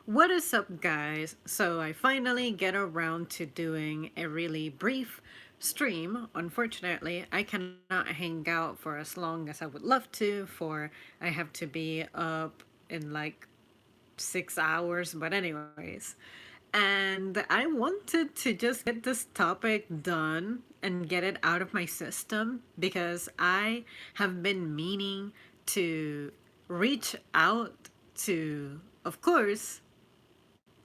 What is up, guys? So, I finally get around to doing a really brief stream. Unfortunately, I cannot hang out for as long as I would love to, for I have to be up in like 6 hours, but, anyways. And I wanted to just get this topic done and get it out of my system because I have been meaning to reach out to, of course,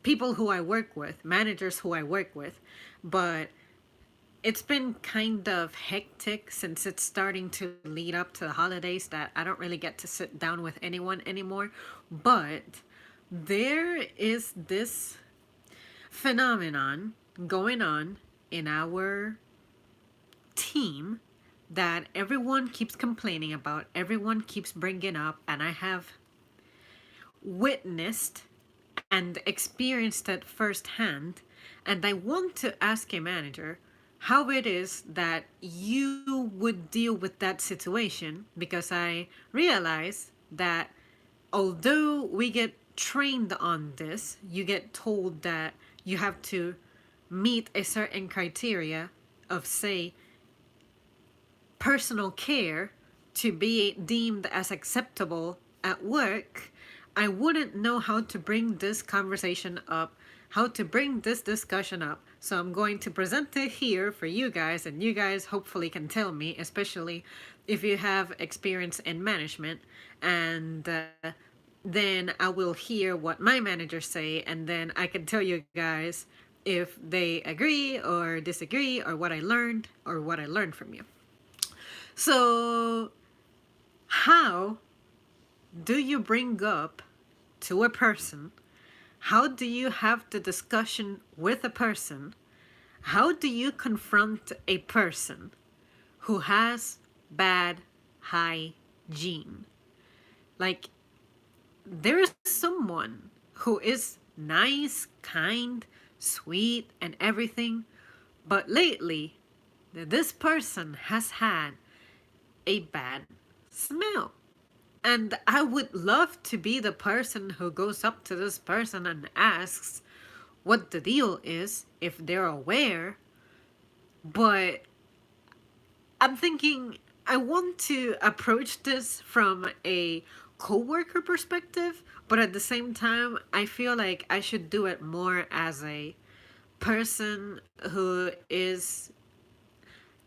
people who I work with, managers who I work with, but it's been kind of hectic since it's starting to lead up to the holidays that I don't really get to sit down with anyone anymore. But there is this phenomenon going on in our team that everyone keeps complaining about, everyone keeps bringing up, and I have witnessed and experienced it firsthand. And I want to ask a manager how it is that you would deal with that situation, because I realize that although we get trained on this, you get told that you have to meet a certain criteria of, say, personal care to be deemed as acceptable at work. I wouldn't know how to bring this conversation up, how to bring this discussion up. So I'm going to present it here for you guys, and you guys hopefully can tell me, especially if you have experience in management. And then I will hear what my managers say, and then I can tell you guys if they agree or disagree, or what I learned, or what I learned from you. So, how do you bring up to a person? How do you have the discussion with a person? How do you confront a person who has bad hygiene? Like, there is someone who is nice, kind, sweet, and everything, but lately, this person has had a bad smell. And I would love to be the person who goes up to this person and asks what the deal is, if they're aware. But I'm thinking I want to approach this from a coworker perspective, but at the same time, I feel like I should do it more as a person who is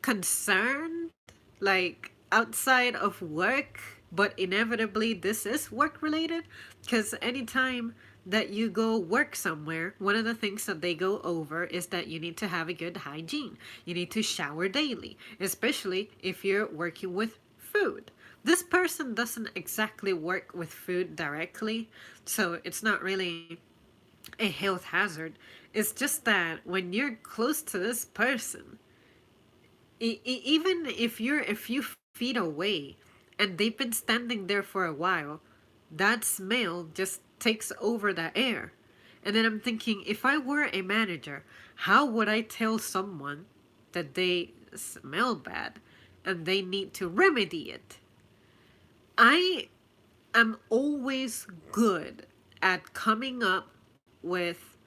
concerned, like outside of work, but inevitably this is work related. Because anytime that you go work somewhere, one of the things that they go over is that you need to have a good hygiene. You need to shower daily, especially if you're working with food. This person doesn't exactly work with food directly, so it's not really a health hazard. It's just that when you're close to this person, even if you're a few feet away and they've been standing there for a while, that smell just takes over the air. And then I'm thinking, if I were a manager, how would I tell someone that they smell bad and they need to remedy it? I am always good at coming up with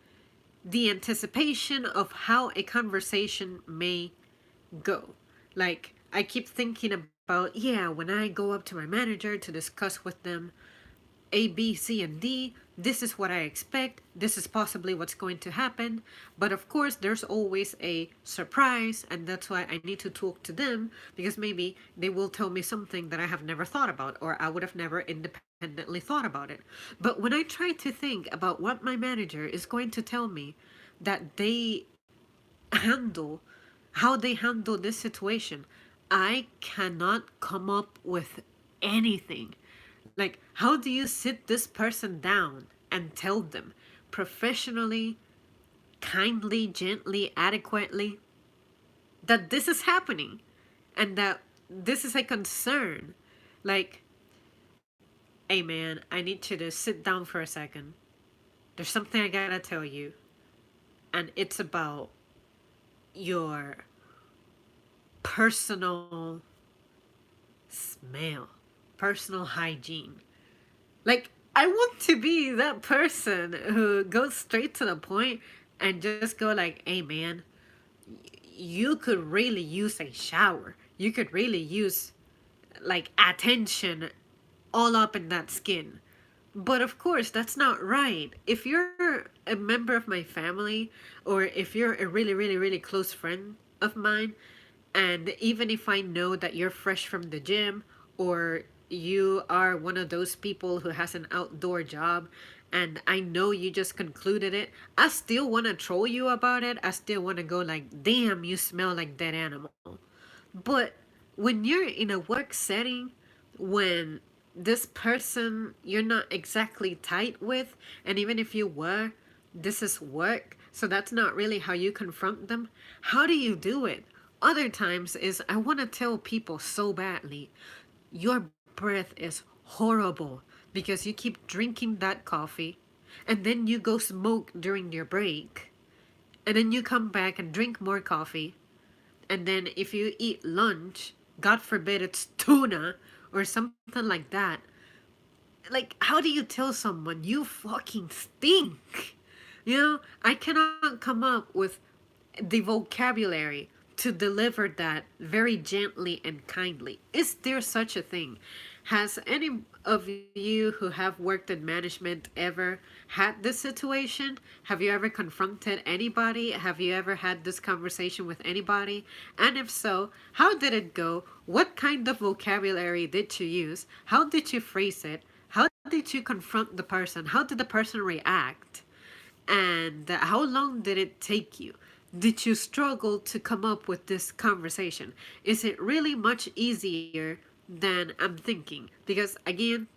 the anticipation of how a conversation may go. Like, I keep thinking about, yeah, when I go up to my manager to discuss with them A, B, C, and D, this is what I expect, this is possibly what's going to happen. But of course, there's always a surprise, and that's why I need to talk to them, because maybe they will tell me something that I have never thought about, or I would have never independently thought about it. But when I try to think about what my manager is going to tell me that they handle, how they handle this situation, I cannot come up with anything. Like, how do you sit this person down and tell them professionally, kindly, gently, adequately that this is happening and that this is a concern? Like, hey man, I need you to sit down for a second. There's something I gotta tell you, and it's about your personal smell, personal hygiene. Like, I want to be that person who goes straight to the point and just go like, "Hey man, you could really use a shower. You could really use like attention all up in that skin." But of course, that's not right. If you're a member of my family, or if you're a really, really, really close friend of mine, and even if I know that you're fresh from the gym, or you are one of those people who has an outdoor job, and I know you just concluded it, I still want to troll you about it. I still want to go like, damn, you smell like dead animal. But when you're in a work setting, when this person you're not exactly tight with, and even if you were, this is work, so that's not really how you confront them. How do you do it? Other times is I want to tell people so badly, your breath is horrible because you keep drinking that coffee, and then you go smoke during your break, and then you come back and drink more coffee, and then if you eat lunch, God forbid it's tuna or something like that, like how do you tell someone you fucking stink? You know, I cannot come up with the vocabulary to deliver that very gently and kindly. Is there such a thing? Has any of you who have worked in management ever had this situation? Have you ever confronted anybody? Have you ever had this conversation with anybody? And if so, how did it go? What kind of vocabulary did you use? How did you phrase it? How did you confront the person? How did the person react? And how long did it take you? Did you struggle to come up with this conversation? Is it really much easier than I'm thinking? Because again,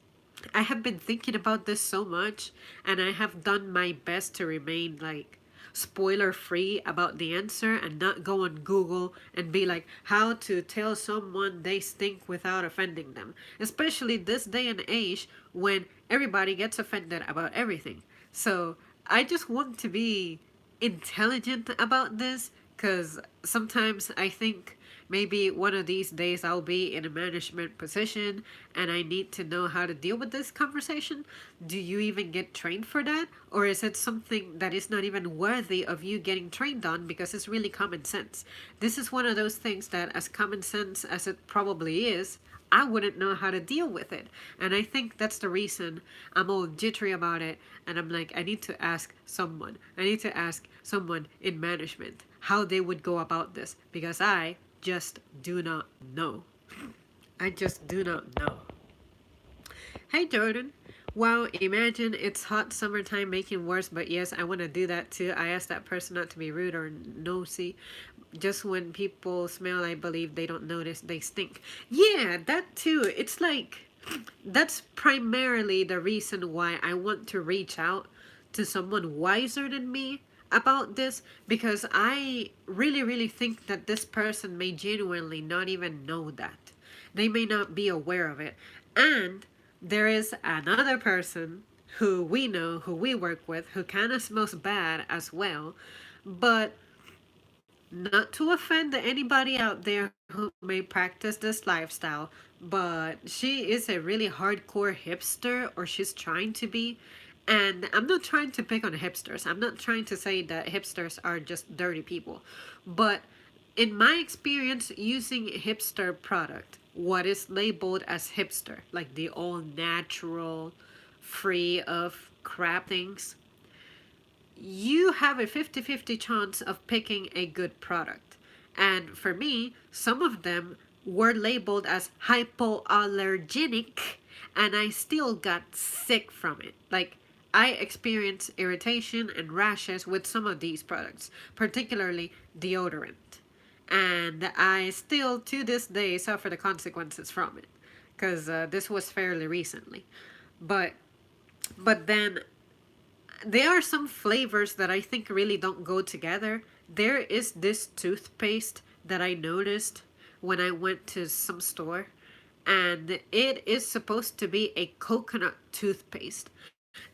I have been thinking about this so much, and I have done my best to remain like spoiler free about the answer and not go on Google and be like how to tell someone they stink without offending them. Especially this day and age when everybody gets offended about everything. So I just want to be intelligent about this, because sometimes I think maybe one of these days I'll be in a management position and I need to know how to deal with this conversation. Do you even get trained for that? Or is it something that is not even worthy of you getting trained on because it's really common sense? This is one of those things that, as common sense as it probably is, I wouldn't know how to deal with it. And I think that's the reason I'm all jittery about it. And I'm like, I need to ask someone. I need to ask someone in management how they would go about this, because I just do not know. I just do not know. Hey, Jordan. Wow, imagine it's hot summertime making worse, but yes, I want to do that too. I asked that person not to be rude or nosy. Just when people smell, I believe they don't notice they stink. Yeah, that too. It's like that's primarily the reason why I want to reach out to someone wiser than me about this, because I really, really think that this person may genuinely not even know that. They may not be aware of it. And there is another person who we know, who we work with, who kind of smells bad as well. But not to offend anybody out there who may practice this lifestyle, but she is a really hardcore hipster, or she's trying to be. And I'm not trying to pick on hipsters. I'm not trying to say that hipsters are just dirty people. But in my experience using hipster product, what is labeled as hipster, like the all natural, free of crap things, you have a 50-50 chance of picking a good product. And for me, some of them were labeled as hypoallergenic, and I still got sick from it. Like, I experienced irritation and rashes with some of these products, particularly deodorant. And I still, to this day, suffer the consequences from it, because this was fairly recently. But then there are some flavors that I think really don't go together. There is this toothpaste that I noticed when I went to some store, and it is supposed to be a coconut toothpaste.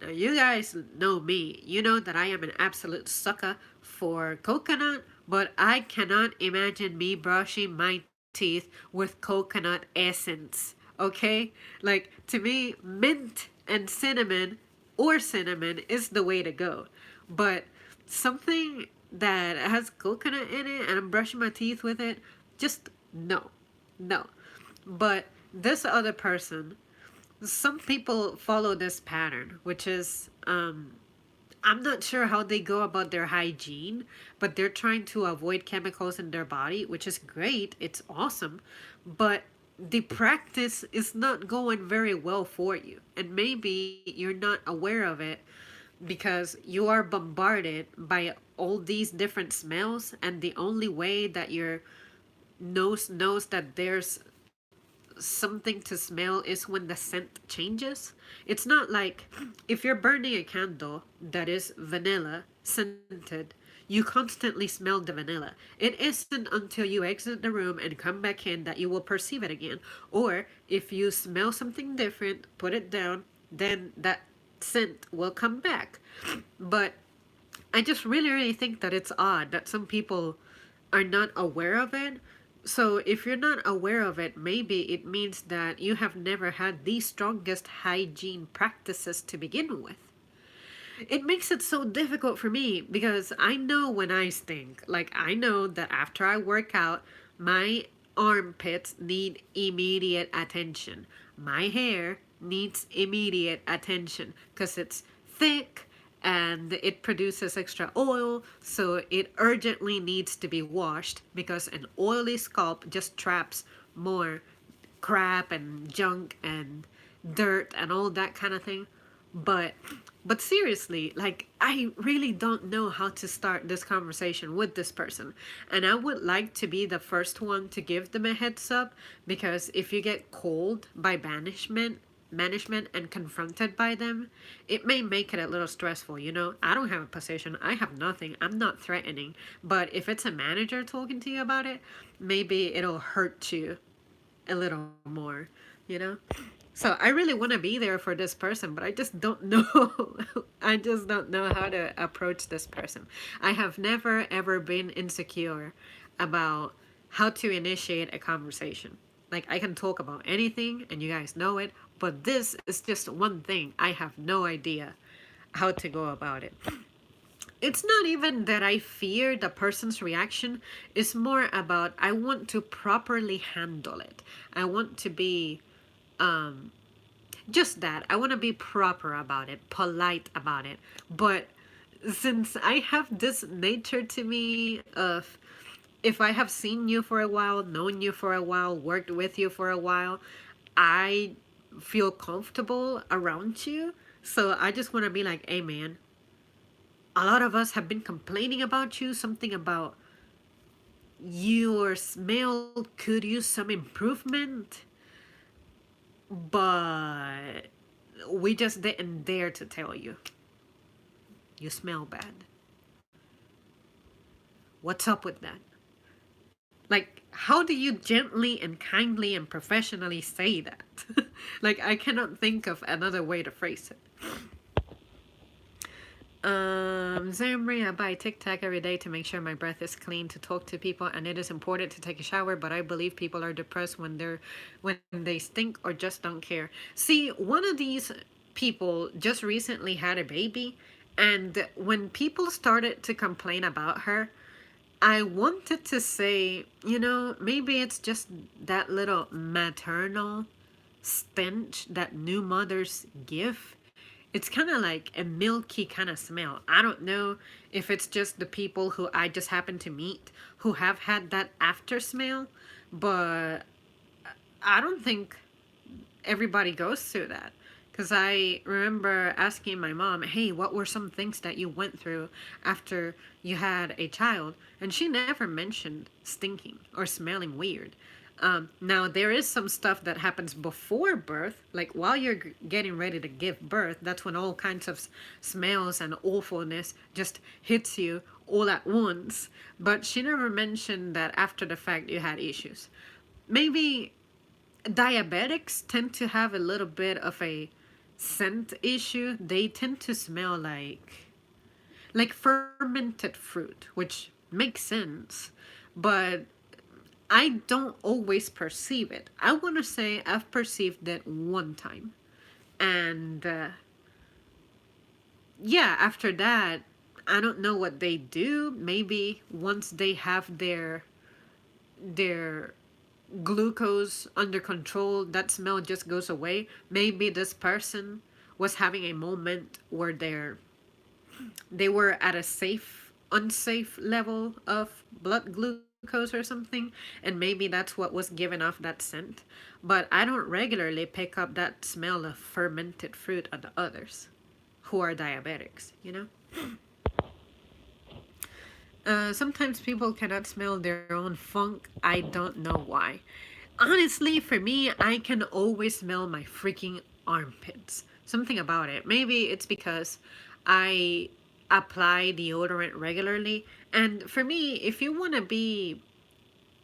Now, you guys know me. You know that I am an absolute sucker for coconut, but I cannot imagine me brushing my teeth with coconut essence. Okay? Like, to me, mint and cinnamon is the way to go. But something that has coconut in it and I'm brushing my teeth with it, just no. No. But this other person, some people follow this pattern, which is I'm not sure how they go about their hygiene, but they're trying to avoid chemicals in their body, which is great. It's awesome. But the practice is not going very well for you. And maybe you're not aware of it because you are bombarded by all these different smells, and the only way that your nose knows that there's something to smell is when the scent changes. It's not like if you're burning a candle that is vanilla scented, you constantly smell the vanilla. It isn't until you exit the room and come back in that you will perceive it again. Or if you smell something different, put it down, then that scent will come back. But I just really think that it's odd that some people are not aware of it. So if you're not aware of it, maybe it means that you have never had the strongest hygiene practices to begin with. It makes it so difficult for me because I know when I stink. Like, I know that after I work out, my armpits need immediate attention. My hair needs immediate attention because it's thick and it produces extra oil, so it urgently needs to be washed because an oily scalp just traps more crap and junk and dirt and all that kind of thing. But but seriously, like, I really don't know how to start this conversation with this person. And I would like to be the first one to give them a heads up, because if you get cold by management and confronted by them, it may make it a little stressful, you know? I don't have a position. I have nothing. I'm not threatening. But if it's a manager talking to you about it, maybe it'll hurt you a little more, you know? So I really want to be there for this person, but I just don't know. I just don't know how to approach this person. I have never ever been insecure about how to initiate a conversation. Like, I can talk about anything and you guys know it, but this is just one thing. I have no idea how to go about it. It's not even that I fear the person's reaction, it's more about I want to properly handle it. I want to be just that. I want to be proper about it, polite about it. But since I have this nature to me of, if I have seen you for a while, known you for a while, worked with you for a while, I feel comfortable around you. So I just want to be like, hey man, a lot of us have been complaining about you, something about your smell could use some improvement, but we just didn't dare to tell you. You smell bad. What's up with that? Like, how do you gently and kindly and professionally say that? Like, I cannot think of another way to phrase it. Zamri, I buy Tic Tac every day to make sure my breath is clean to talk to people, and it is important to take a shower, but I believe people are depressed when they stink or just don't care. See, one of these people just recently had a baby, and when people started to complain about her, I wanted to say, you know, maybe it's just that little maternal stench that new mothers give. It's kind of like a milky kind of smell. I don't know if it's just the people who I just happen to meet who have had that after smell, but I don't think everybody goes through that. Because I remember asking my mom, hey, what were some things that you went through after you had a child? And she never mentioned stinking or smelling weird. Now, there is some stuff that happens before birth, like while you're getting ready to give birth. That's when all kinds of smells and awfulness just hits you all at once. But she never mentioned that after the fact you had issues. Maybe diabetics tend to have a little bit of a scent issue. They tend to smell like fermented fruit, which makes sense, but I don't always perceive it. I want to say I've perceived it one time, And yeah, after that, I don't know what they do. Maybe once they have their glucose under control, that smell just goes away. Maybe this person was having a moment where they were at a unsafe level of blood glucose or something, and maybe that's what was giving off that scent. But I don't regularly pick up that smell of fermented fruit on the others who are diabetics, you know? Sometimes people cannot smell their own funk. I don't know why. Honestly, for me, I can always smell my freaking armpits. Something about it. Maybe it's because I apply deodorant regularly. And for me, if you want to be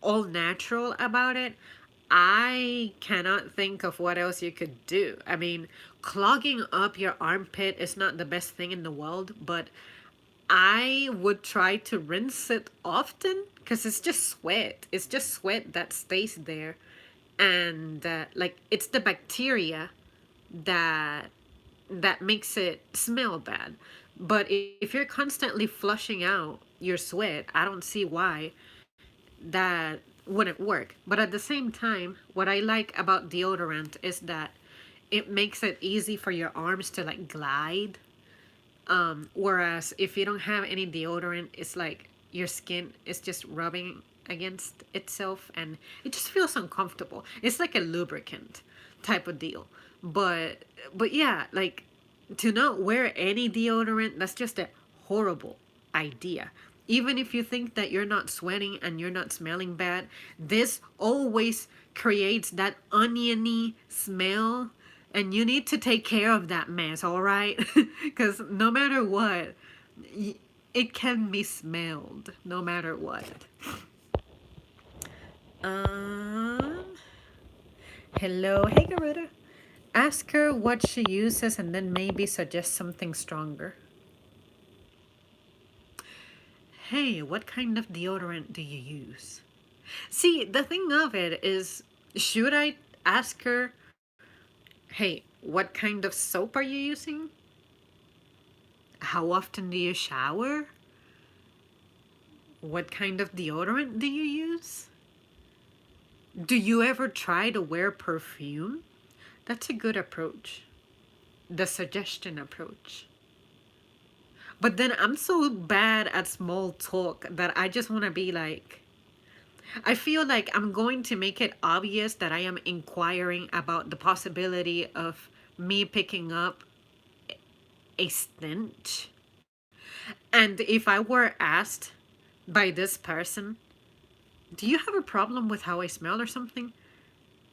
all natural about it, I cannot think of what else you could do. I mean, clogging up your armpit is not the best thing in the world, but I would try to rinse it often because it's just sweat. It's just sweat that stays there. And like it's the bacteria that makes it smell bad. But if you're constantly flushing out your sweat, I don't see why that wouldn't work. But at the same time, what I like about deodorant is that it makes it easy for your arms to like glide. Whereas if you don't have any deodorant, it's like your skin is just rubbing against itself and it just feels uncomfortable. It's like a lubricant type of deal. But yeah, like to not wear any deodorant, that's just a horrible idea. Even if you think that you're not sweating and you're not smelling bad, this always creates that oniony smell, and you need to take care of that mess, all right? Because no matter what, it can be smelled no matter what. Um, Hello, hey Garuda. Ask her what she uses and then maybe suggest something stronger. Hey, what kind of deodorant do you use? See, the thing of it is, should I ask her, hey, what kind of soap are you using? How often do you shower? What kind of deodorant do you use? Do you ever try to wear perfume? That's a good approach. The suggestion approach. But then I'm so bad at small talk that I just want to be like, I feel like I'm going to make it obvious that I am inquiring about the possibility of me picking up a stench. And if I were asked by this person, do you have a problem with how I smell or something?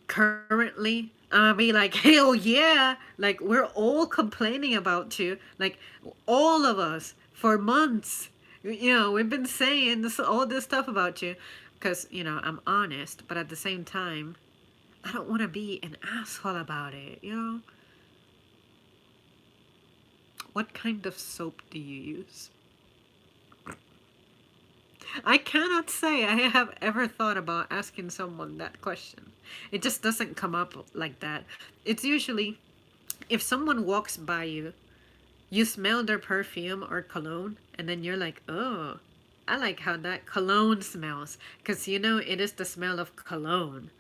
Currently, I'll be like, hell yeah. Like, we're all complaining about you. Like, all of us for months. You know, we've been saying all this stuff about you. Because, you know, I'm honest. But at the same time, I don't want to be an asshole about it, you know? What kind of soap do you use? I cannot say I have ever thought about asking someone that question. It just doesn't come up like that. It's usually if someone walks by you, you smell their perfume or cologne, and then you're like, oh, I like how that cologne smells. Because you know, it is the smell of cologne.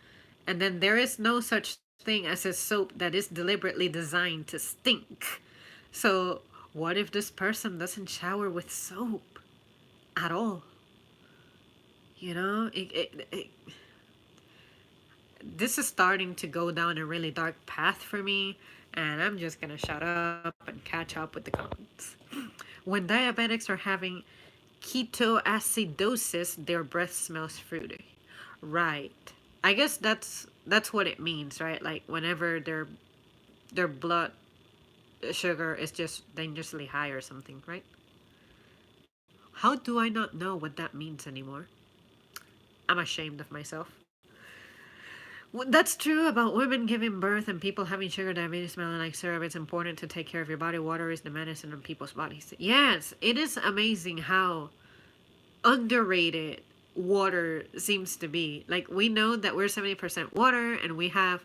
And then there is no such thing as a soap that is deliberately designed to stink. So, what if this person doesn't shower with soap at all? You know, this is starting to go down a really dark path for me, and I'm just gonna shut up and catch up with the comments. When diabetics are having ketoacidosis, their breath smells fruity. Right. I guess that's what it means, right? Like whenever their blood sugar is just dangerously high or something, right? How do I not know what that means anymore? I'm ashamed of myself. Well, that's true about women giving birth and people having sugar diabetes smelling like syrup. It's important to take care of your body. Water is the medicine in people's bodies. Yes, it is amazing how underrated water seems to be. Like, we know that we're 70% water and we have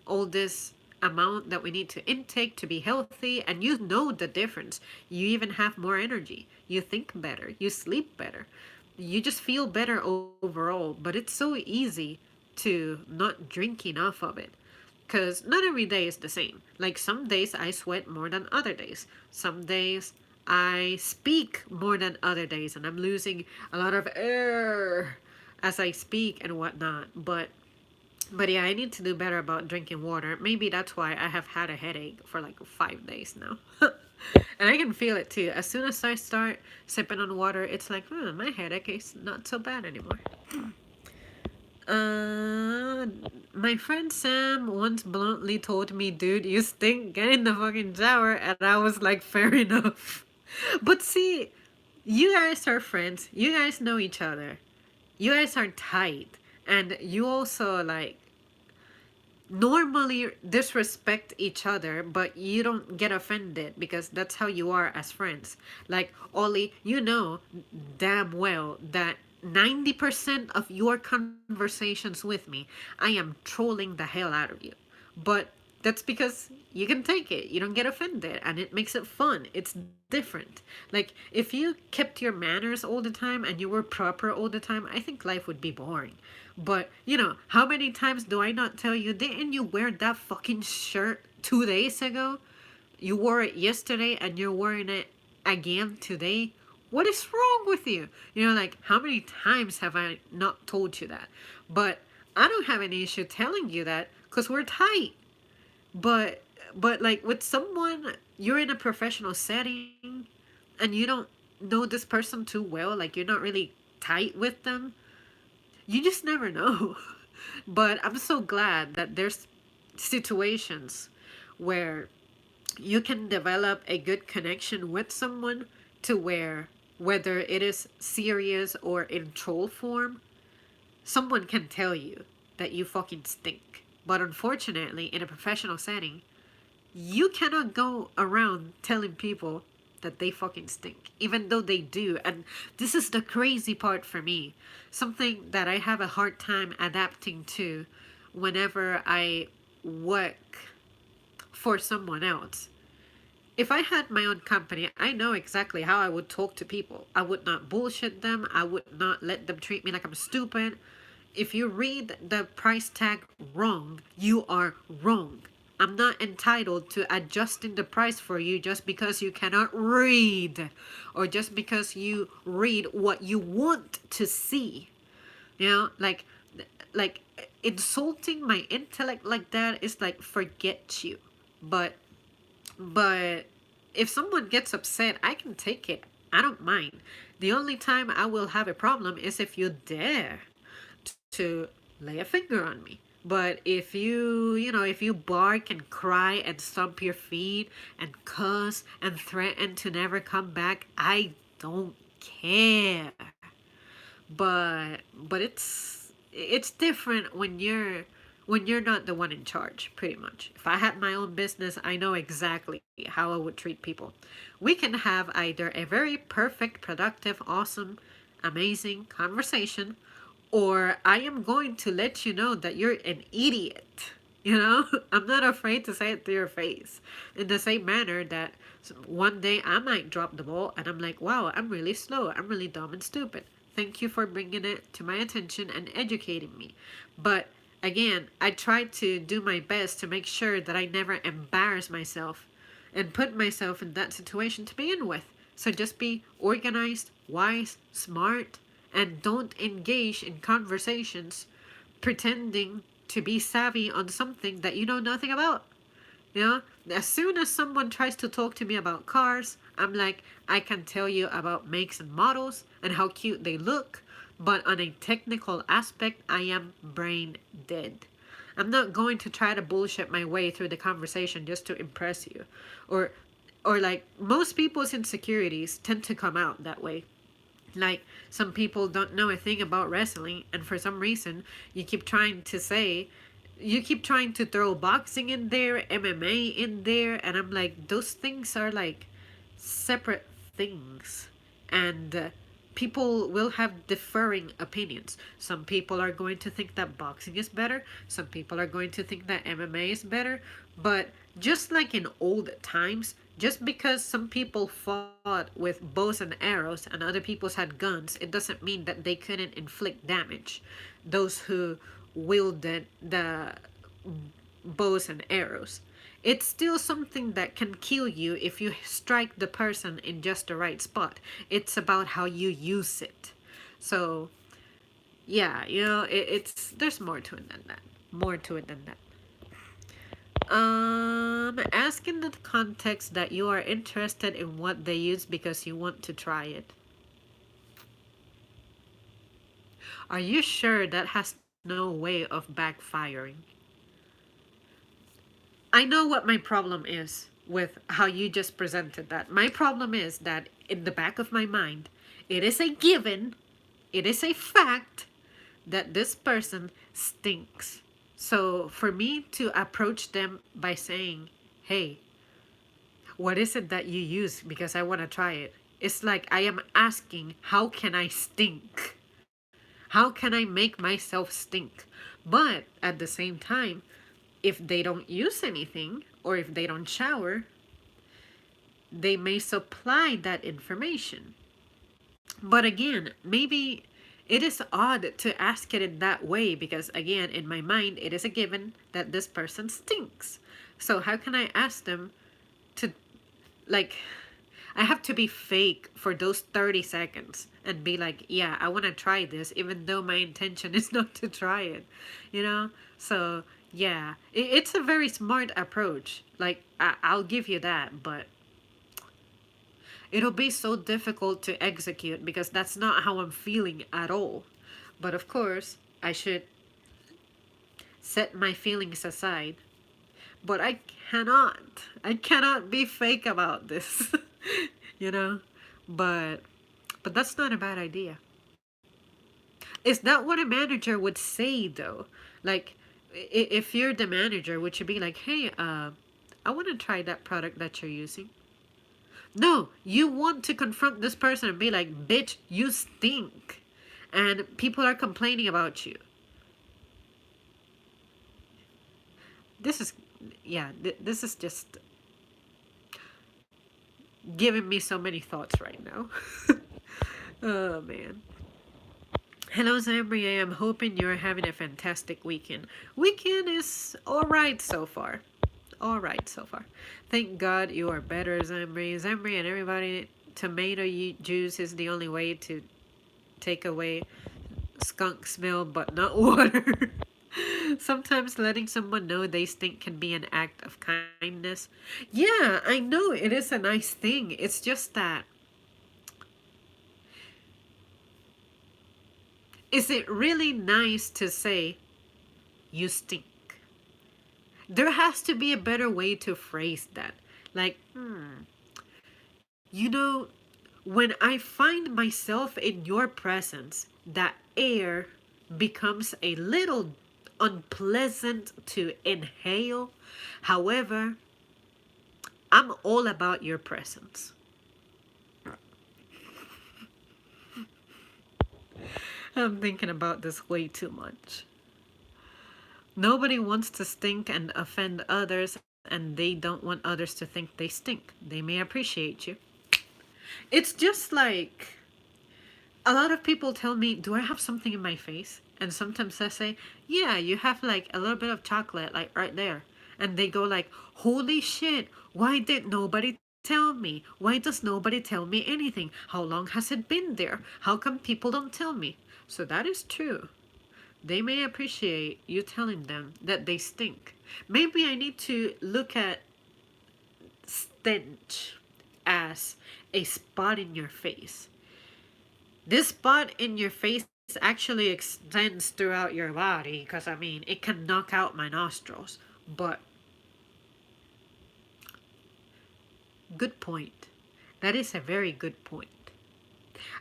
all this amount that we need to intake to be healthy, and you know the difference. You even have more energy. You think better. You sleep better. You just feel better overall. But it's so easy to not drink enough of it. Because not every day is the same. Like some days I sweat more than other days. Some days I speak more than other days, and I'm losing a lot of air as I speak and whatnot. But yeah, I need to do better about drinking water. Maybe that's why I have had a headache for like 5 days now. And I can feel it too. As soon as I start sipping on water, it's like, my headache is not so bad anymore. Uh, my friend Sam once bluntly told me, dude, you stink, get in the fucking shower. And I was like, fair enough. But see, you guys are friends. You guys know each other. You guys are tight. And you also, like, normally disrespect each other, but you don't get offended because that's how you are as friends. Like, Ollie, you know damn well that 90% of your conversations with me, I am trolling the hell out of you. But that's because you can take it. You don't get offended and it makes it fun. It's different. Like, if you kept your manners all the time and you were proper all the time, I think life would be boring. But, how many times do I not tell you, didn't you wear that fucking shirt 2 days ago? You wore it yesterday and you're wearing it again today? What is wrong with you? Like, how many times have I not told you that? But I don't have any issue telling you that because we're tight. But like with someone you're in a professional setting and you don't know this person too well, like you're not really tight with them, you just never know. But I'm so glad that there's situations where you can develop a good connection with someone to where whether it is serious or in troll form, someone can tell you that you fucking stink. But unfortunately, in a professional setting, you cannot go around telling people that they fucking stink, even though they do. And this is the crazy part for me. Something that I have a hard time adapting to whenever I work for someone else. If I had my own company, I know exactly how I would talk to people. I would not bullshit them. I would not let them treat me like I'm stupid. If you read the price tag wrong, you are wrong. I'm not entitled to adjusting the price for you just because you cannot read or just because you read what you want to see. Like insulting my intellect like that is like forget you. But but if someone gets upset, I can take it. I don't mind. The only time I will have a problem is if you dare to lay a finger on me. But if you bark and cry and stomp your feet and cuss and threaten to never come back, I don't care. But it's different when you're not the one in charge, pretty much. If I had my own business, I know exactly how I would treat people. We can have either a very perfect, productive, awesome, amazing conversation, or I am going to let you know that you're an idiot. I'm not afraid to say it to your face. In the same manner that one day I might drop the ball and I'm like, wow, I'm really slow. I'm really dumb and stupid. Thank you for bringing it to my attention and educating me. But again, I try to do my best to make sure that I never embarrass myself and put myself in that situation to begin with. So just be organized, wise, smart, and don't engage in conversations pretending to be savvy on something that you know nothing about. As soon as someone tries to talk to me about cars, I'm like, I can tell you about makes and models and how cute they look, but on a technical aspect, I am brain dead. I'm not going to try to bullshit my way through the conversation just to impress you. Or like most people's insecurities tend to come out that way. Like, some people don't know a thing about wrestling, and for some reason, you keep trying to throw boxing in there, MMA in there, and I'm like, those things are like separate things. And people will have differing opinions. Some people are going to think that boxing is better. Some people are going to think that MMA is better. But just like in old times, just because some people fought with bows and arrows and other people's had guns, it doesn't mean that they couldn't inflict damage. Those who wielded the bows and arrows. It's still something that can kill you if you strike the person in just the right spot. It's about how you use it. So, yeah, it's there's more to it than that. More to it than that. Ask in the context that you are interested in what they use because you want to try it. Are you sure that has no way of backfiring? I know what my problem is with how you just presented that. My problem is that in the back of my mind, it is a given, it is a fact that this person stinks. So for me to approach them by saying, hey, what is it that you use? Because I want to try it. It's like I am asking, how can I stink? How can I make myself stink? But at the same time, if they don't use anything or if they don't shower, they may supply that information. But again, maybe it is odd to ask it in that way because, again, in my mind, it is a given that this person stinks. So, how can I ask them to, like, I have to be fake for those 30 seconds and be like, yeah, I want to try this, even though my intention is not to try it, you know? So, yeah, it's a very smart approach. Like, I'll give you that, but it'll be so difficult to execute because that's not how I'm feeling at all. But of course, I should set my feelings aside. But cannot. I cannot be fake about this. you know? But but that's not a bad idea. Is that what a manager would say though? Like if you're the manager, would you be like, "Hey, I want to try that product that you're using?" No, you want to confront this person and be like, "Bitch, you stink." And people are complaining about you. This is yeah, this is just giving me so many thoughts right now. Oh man. Hello Zambria, I'm hoping you're having a fantastic weekend. Weekend is alright so far. Alright so far. Thank God you are better, Zambri. Zambri and everybody, tomato juice is the only way to take away skunk smell, but not water. Sometimes letting someone know they stink can be an act of kindness. Yeah, I know it is a nice thing. It's just that, is it really nice to say, you stink? There has to be a better way to phrase that. Like, you know, when I find myself in your presence, that air becomes a little unpleasant to inhale. However, I'm all about your presence. I'm thinking about this way too much. Nobody wants to stink and offend others, and they don't want others to think they stink. They may appreciate you. It's just like a lot of people tell me, do I have something in my face? And sometimes I say, yeah, you have like a little bit of chocolate, like right there. And they go like, holy shit, why did nobody tell me? Why does nobody tell me anything? How long has it been there? How come people don't tell me? So that is true. They may appreciate you telling them that they stink. Maybe I need to look at stench as a spot in your face. This spot in your face actually extends throughout your body because I mean, it can knock out my nostrils. But, good point. That is a very good point.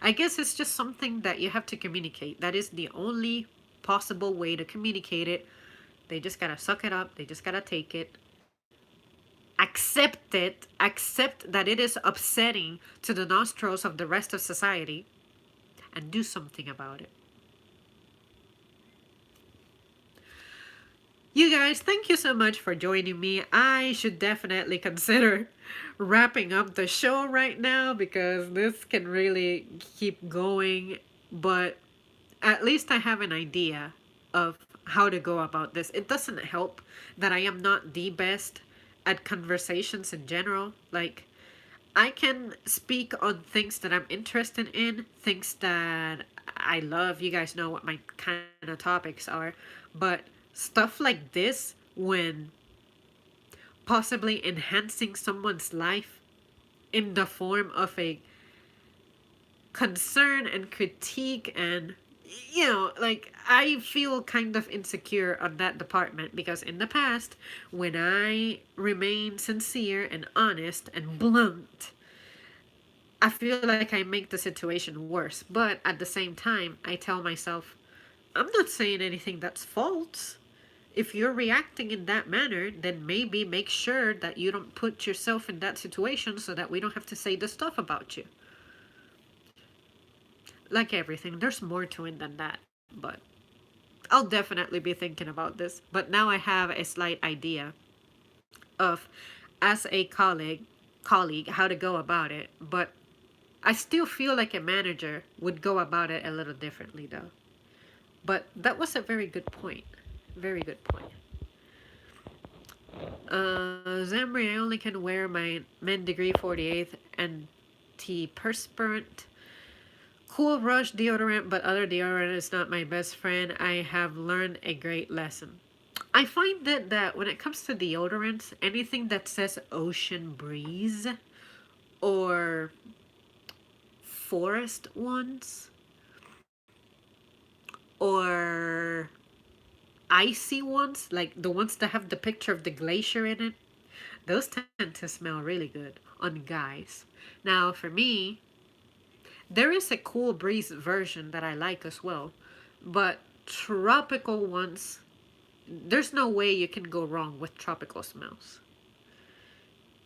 I guess it's just something that you have to communicate. That is the only possible way to communicate it. They just gotta suck it up. They just gotta take it. Accept it. Accept that it is upsetting to the nostrils of the rest of society. and do something about it. You guys, thank you so much for joining me. I should definitely consider wrapping up the show right now because this can really keep going. But at least I have an idea of how to go about this. It doesn't help that I am not the best at conversations in general. Like, I can speak on things that I'm interested in, things that I love. You guys know what my kind of topics are. But stuff like this, when possibly enhancing someone's life in the form of a concern and critique and like I feel kind of insecure on that department because in the past when I remain sincere and honest and blunt, I feel like I make the situation worse. But at the same time, I tell myself, I'm not saying anything that's false. If you're reacting in that manner, then maybe make sure that you don't put yourself in that situation so that we don't have to say the stuff about you. Like everything, there's more to it than that. But I'll definitely be thinking about this. But now I have a slight idea of, as a colleague, how to go about it. But I still feel like a manager would go about it a little differently, though. But that was a very good point. Very good point. Zamri, I only can wear my Men Degree 48 antiperspirant Cool Rush deodorant, but other deodorant is not my best friend. I have learned a great lesson. I find that when it comes to deodorants, anything that says ocean breeze or forest ones or icy ones, like the ones that have the picture of the glacier in it, those tend to smell really good on guys. Now, for me, there is a cool breeze version that I like as well, but tropical ones, there's no way you can go wrong with tropical smells.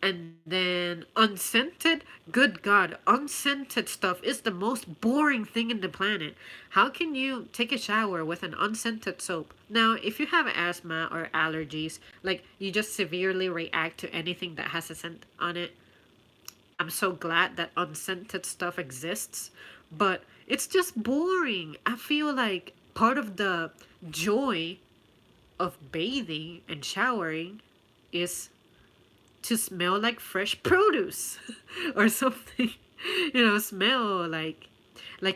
And then unscented, good God, unscented stuff is the most boring thing in the planet. How can you take a shower with an unscented soap? Now, if you have asthma or allergies, like you just severely react to anything that has a scent on it, I'm so glad that unscented stuff exists, but it's just boring. I feel like part of the joy of bathing and showering is to smell like fresh produce or something. Smell like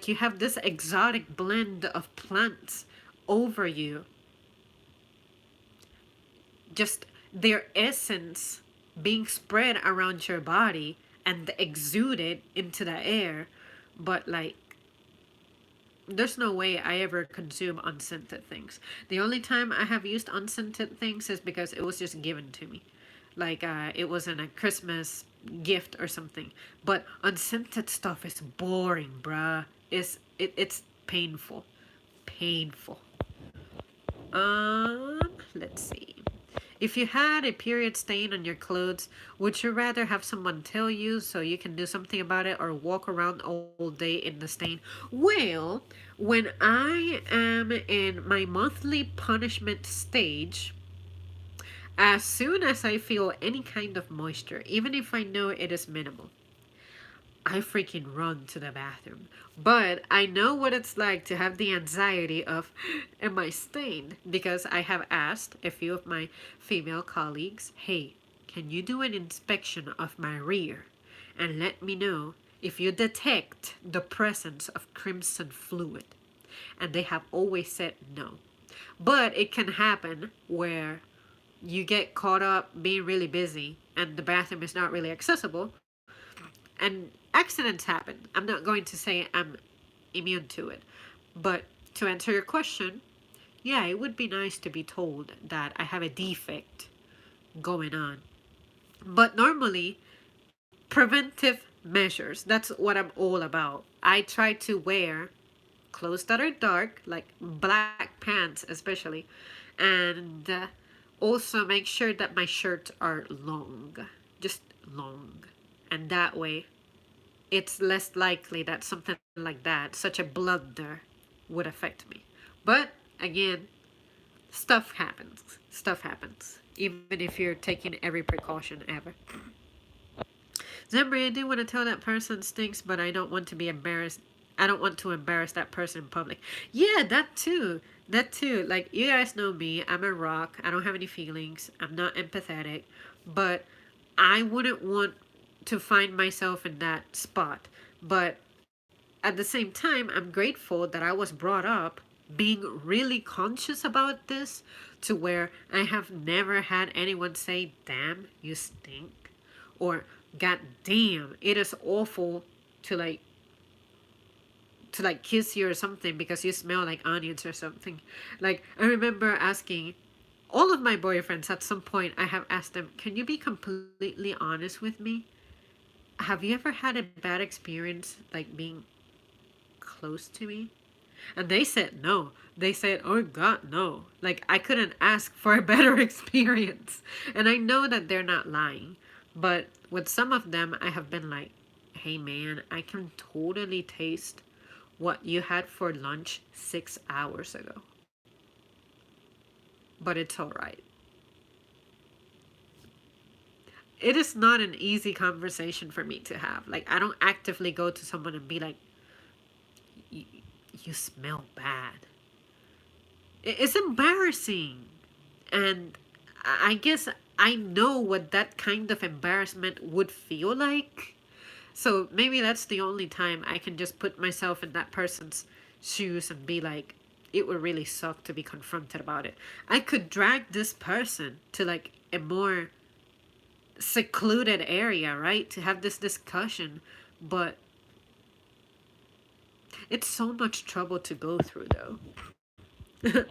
you have this exotic blend of plants over you. Just their essence being spread around your body and exuded into the air. But like, there's no way I ever consume unscented things. The only time I have used unscented things is because it was just given to me. Like it wasn't a Christmas gift or something. But unscented stuff is boring, bruh. It's painful. Painful. Let's see. If you had a period stain on your clothes, would you rather have someone tell you so you can do something about it or walk around all day in the stain? Well, when I am in my monthly punishment stage, as soon as I feel any kind of moisture, even if I know it is minimal, I freaking run to the bathroom. But I know what it's like to have the anxiety of, am I stained? Because I have asked a few of my female colleagues, hey, can you do an inspection of my rear and let me know if you detect the presence of crimson fluid? And they have always said no. But it can happen where you get caught up being really busy and the bathroom is not really accessible and accidents happen. I'm not going to say I'm immune to it. But to answer your question, yeah, it would be nice to be told that I have a defect going on. But normally, preventive measures, that's what I'm all about. I try to wear clothes that are dark, like black pants especially, and also make sure that my shirts are long, just long. And that way it's less likely that something like that, such a blunder, would affect me. But again, stuff happens. Stuff happens. Even if you're taking every precaution ever. Zembri, I do want to tell that person stinks, but I don't want to be embarrassed. I don't want to embarrass that person in public. Yeah, that too. That too. Like, you guys know me. I'm a rock. I don't have any feelings. I'm not empathetic. But I wouldn't want to find myself in that spot. But at the same time, I'm grateful that I was brought up being really conscious about this to where I have never had anyone say, damn, you stink. Or, god damn, it is awful to kiss you or something because you smell like onions or something. Like, I remember asking all of my boyfriends at some point, I have asked them, can you be completely honest with me? Have you ever had a bad experience like being close to me? And they said no. They said, oh God, no. Like, I couldn't ask for a better experience. And I know that they're not lying. But with some of them, I have been like, hey man, I can totally taste what you had for lunch 6 hours ago. But it's alright. It is not an easy conversation for me to have. Like, I don't actively go to someone and be like, you smell bad. It's embarrassing. And I guess I know what that kind of embarrassment would feel like. So maybe that's the only time I can just put myself in that person's shoes and be like, it would really suck to be confronted about it. I could drag this person to like a more secluded area, right? To have this discussion. But it's so much trouble to go through, though.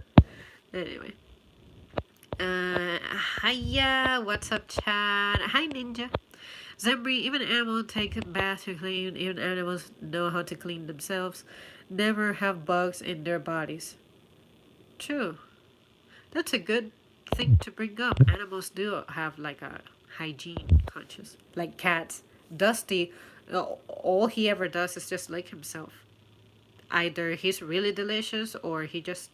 Anyway. Hiya, what's up, Chad? Hi, Ninja. Zembri, even animals take a bath to clean. Even animals know how to clean themselves. Never have bugs in their bodies. True. That's a good thing to bring up. Animals do have like a hygiene conscious. Like cats. Dusty, all he ever does is just lick himself. Either he's really delicious or he's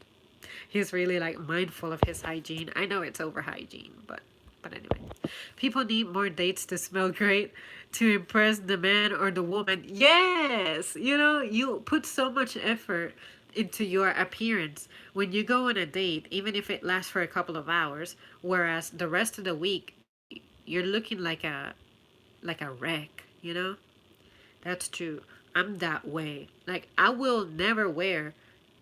really like mindful of his hygiene. I know it's over hygiene, but anyway. People need more dates to smell great to impress the man or the woman. Yes, you put so much effort into your appearance when you go on a date, even if it lasts for a couple of hours, whereas the rest of the week you're looking like a wreck. That's true. I'm that way. Like, I will never wear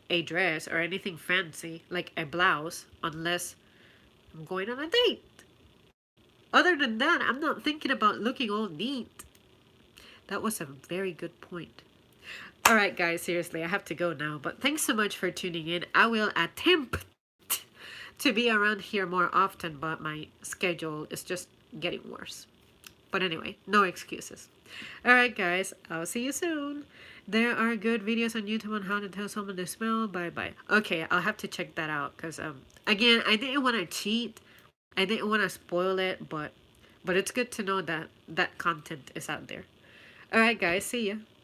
a dress or anything fancy, like a blouse, unless I'm going on a date. Other than that, I'm not thinking about looking all neat. That was a very good point. All right, guys, seriously, I have to go now. But thanks so much for tuning in. I will attempt to be around here more often, but my schedule is just getting worse. But anyway, no excuses. Alright, guys, I'll see you soon. There are good videos on YouTube on how to tell someone to smell. Bye bye. Okay, I'll have to check that out because, again, I didn't want to cheat. I didn't want to spoil it, but it's good to know that that content is out there. Alright, guys, see ya.